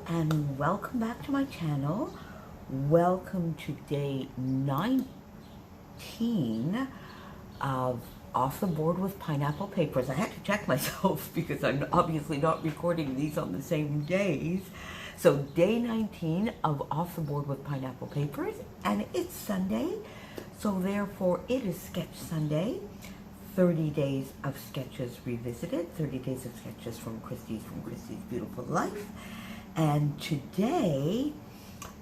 and welcome back to my channel. Welcome to day 19 of Off the Board with Pineapple Papers. I had to check myself because I'm obviously not recording these on the same days. So day 19 of Off the Board with Pineapple Papers, and it's Sunday, so therefore it is Sketch Sunday. 30 days of sketches revisited, 30 days of sketches from Christy's Beautiful Life. And today,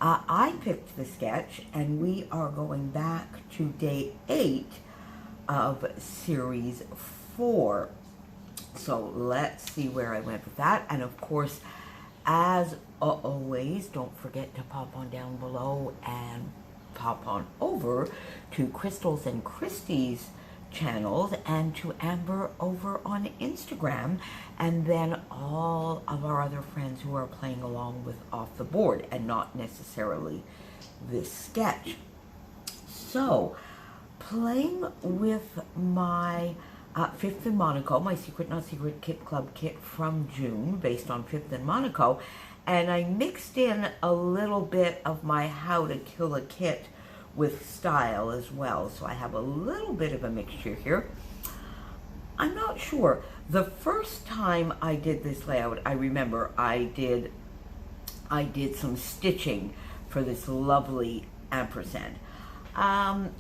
I picked the sketch, and we are going back to day 8 of series 4. So let's see where I went with that. And of course, as always, don't forget to pop on down below and pop on over to Crystal's and Christy's channels and to Amber over on Instagram, and then all of our other friends who are playing along with Off the Board and not necessarily this sketch. So playing with my Fifth and Monaco, my Secret Not Secret Kit Club kit from June based on Fifth and Monaco, and I mixed in a little bit of my How to Kill a Kit with style as well. So I have a little bit of a mixture here. I'm not sure. The first time I did this layout, I remember I did some stitching for this lovely ampersand.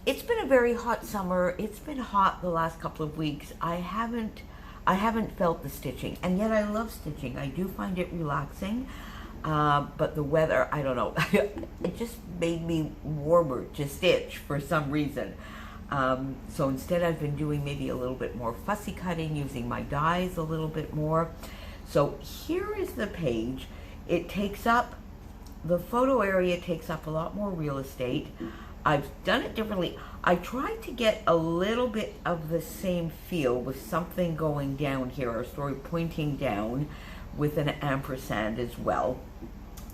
It's been a very hot summer. It's been hot the last couple of weeks. I haven't felt the stitching, and yet I love stitching. I do find it relaxing. But the weather, I don't know, it just made me warmer to stitch for some reason. So instead I've been doing maybe a little bit more fussy cutting, using my dies a little bit more. So here is the page. It takes up, the photo area takes up a lot more real estate. I've done it differently. I tried to get a little bit of the same feel with something going down here, our story pointing down, with an ampersand as well.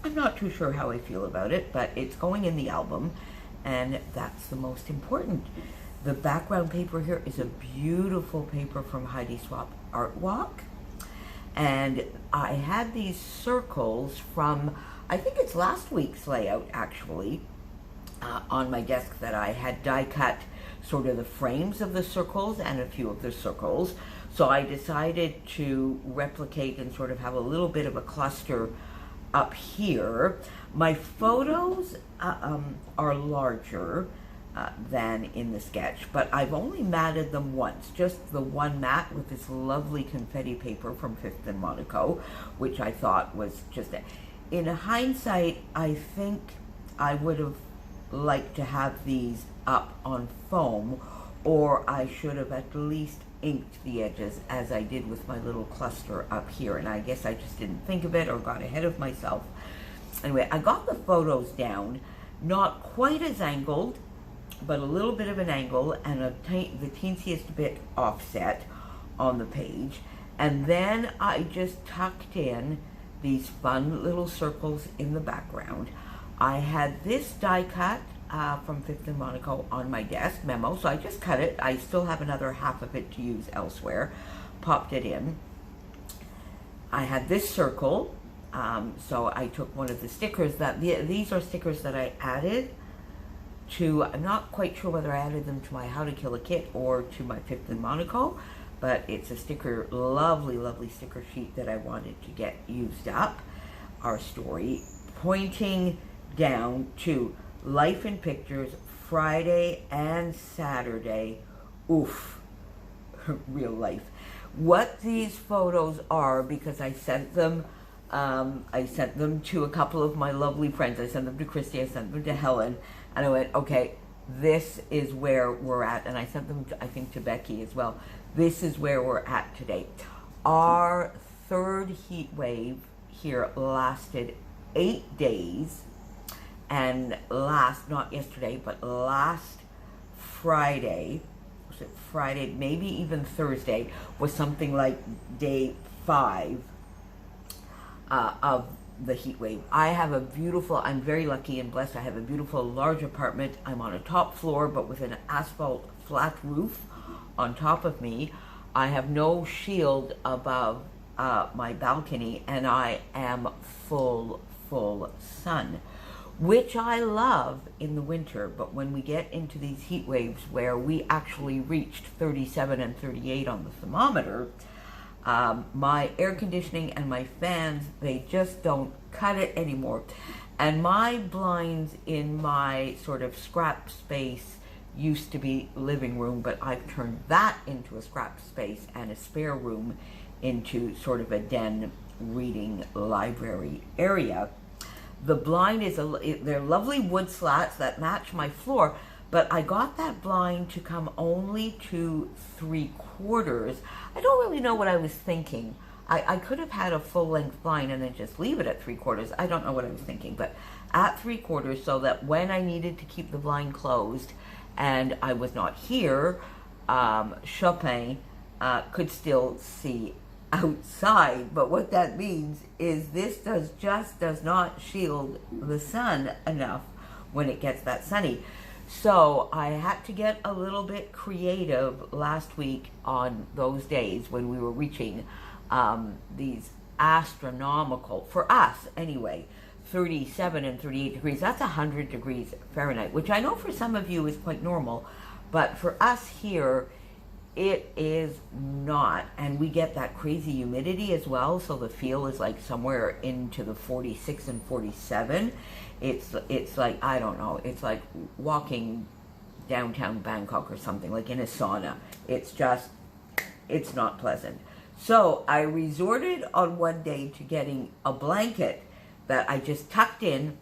I'm not too sure how I feel about it, but it's going in the album, and that's the most important. The background paper here is a beautiful paper from Heidi Swapp Art Walk, and I had these circles from, I think it's last week's layout actually, on my desk that I had die cut sort of the frames of the circles and a few of the circles. So I decided to replicate and sort of have a little bit of a cluster up here. My photos are larger than in the sketch, but I've only matted them once, just the one mat with this lovely confetti paper from Fifth and Monaco, which I thought was just, in hindsight, I think I would have liked to have these up on foam, or I should have at least inked the edges as I did with my little cluster up here, and I guess I just didn't think of it or got ahead of myself. Anyway, I got the photos down, not quite as angled, but a little bit of an angle and the teensiest bit offset on the page, and then I just tucked in these fun little circles in the background. I had this die cut from Fifth and Monaco on my desk, memo, so I just cut it. I still have another half of it to use elsewhere. Popped it in. I had this circle, so I took one of the stickers that, these are stickers that I added to, I'm not quite sure whether I added them to my How to Kill a Kit or to my Fifth and Monaco, but it's a sticker, lovely, lovely sticker sheet that I wanted to get used up. Our story pointing down to Life in Pictures, Friday and Saturday. Oof, real life. What these photos are, because I sent them to a couple of my lovely friends. I sent them to Christy, I sent them to Helen, and I went, okay, this is where we're at. And I sent them, I think, to Becky as well. This is where we're at today. Our third heat wave here lasted 8 days. And not yesterday, but last Friday, was it Friday, maybe even Thursday, was something like day 5 of the heat wave. I have a beautiful, I'm very lucky and blessed, I have a beautiful large apartment. I'm on a top floor, but with an asphalt flat roof on top of me. I have no shield above my balcony, and I am full full sun, which I love in the winter. But when we get into these heat waves where we actually reached 37 and 38 on the thermometer, my air conditioning and my fans, they just don't cut it anymore. And my blinds in my sort of scrap space used to be living room, but I've turned that into a scrap space and a spare room into sort of a den reading library area. The blind is they're lovely wood slats that match my floor, but I got that blind to come only to 3/4. I don't really know what I was thinking. I could have had a full-length blind and then just leave it at 3/4. I don't know what I was thinking, but at 3/4, so that when I needed to keep the blind closed and I was not here, Chopin could still see outside. But what that means is this does not shield the sun enough when it gets that sunny. So I had to get a little bit creative last week on those days when we were reaching these astronomical, for us anyway, 37 and 38 degrees. That's 100 degrees Fahrenheit, which I know for some of you is quite normal, but for us here, it is not. And we get that crazy humidity as well, so the feel is like somewhere into the 46 and 47. It's like, I don't know, it's like walking downtown Bangkok or something, like in a sauna. It's not pleasant. So I resorted on one day to getting a blanket that I just tucked in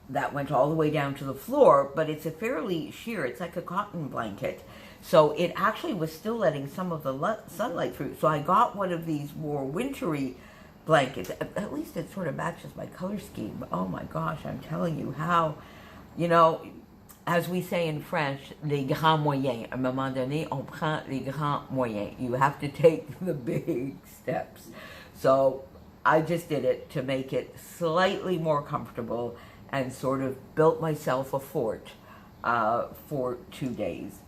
that went all the way down to the floor, but it's a fairly sheer, it's like a cotton blanket. So it actually was still letting some of the sunlight through. So I got one of these more wintry blankets. At least it sort of matches my color scheme. But oh my gosh, I'm telling you how, you know, as we say in French, les grands moyens. À un moment donné, on prend les grands moyens. You have to take the big steps. So I just did it to make it slightly more comfortable and sort of built myself a fort for 2 days.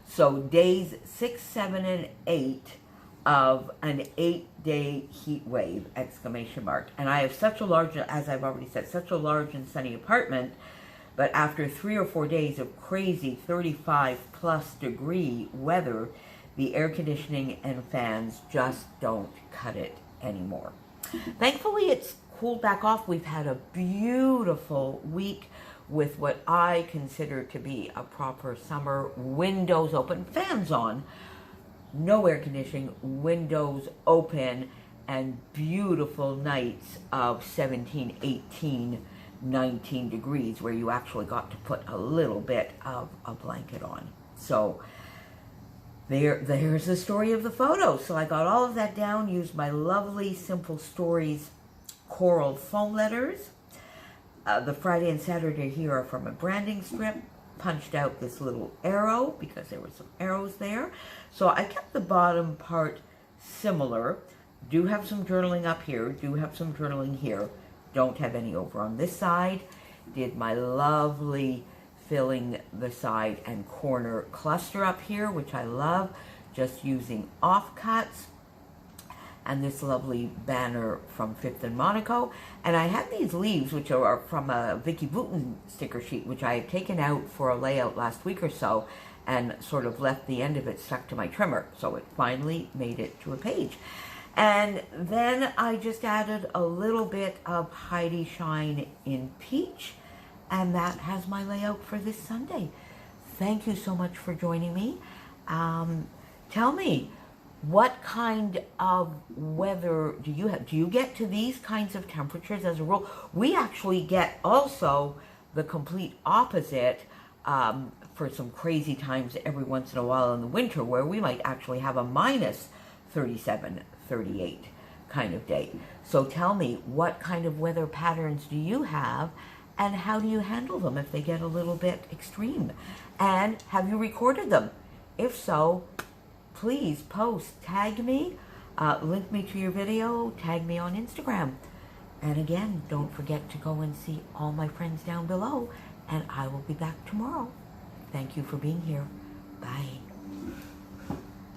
So days 6, 7, and 8 of an 8-day heat wave, exclamation mark. And I have such a large, as I've already said, such a large and sunny apartment, but after 3 or 4 days of crazy 35+ degree weather, the air conditioning and fans just don't cut it anymore. Thankfully, it's cooled back off. We've had a beautiful week with what I consider to be a proper summer. Windows open, fans on, no air conditioning, windows open, and beautiful nights of 17, 18, 19 degrees where you actually got to put a little bit of a blanket on. So there's the story of the photo. So I got all of that down, used my lovely Simple Stories coral foam letters. The Friday and Saturday here are from a branding strip. Punched out this little arrow because there were some arrows there. So I kept the bottom part similar. Do have some journaling up here. Do have some journaling here. Don't have any over on this side. Did my lovely filling the side and corner cluster up here, which I love. Just using offcuts. And this lovely banner from Fifth and Monaco. And I had these leaves, which are from a Vicky Bouton sticker sheet, which I had taken out for a layout last week or so, and sort of left the end of it stuck to my trimmer. So it finally made it to a page. And then I just added a little bit of Heidi Shine in Peach, and that has my layout for this Sunday. Thank you so much for joining me. Tell me, what kind of weather do you have? Do you get to these kinds of temperatures as a rule? We actually get also the complete opposite for some crazy times every once in a while in the winter, where we might actually have a minus 37, 38 kind of day. So tell me, what kind of weather patterns do you have, and how do you handle them if they get a little bit extreme? And have you recorded them? If so, please post, tag me, link me to your video, tag me on Instagram. And again, don't forget to go and see all my friends down below, and I will be back tomorrow. Thank you for being here. Bye.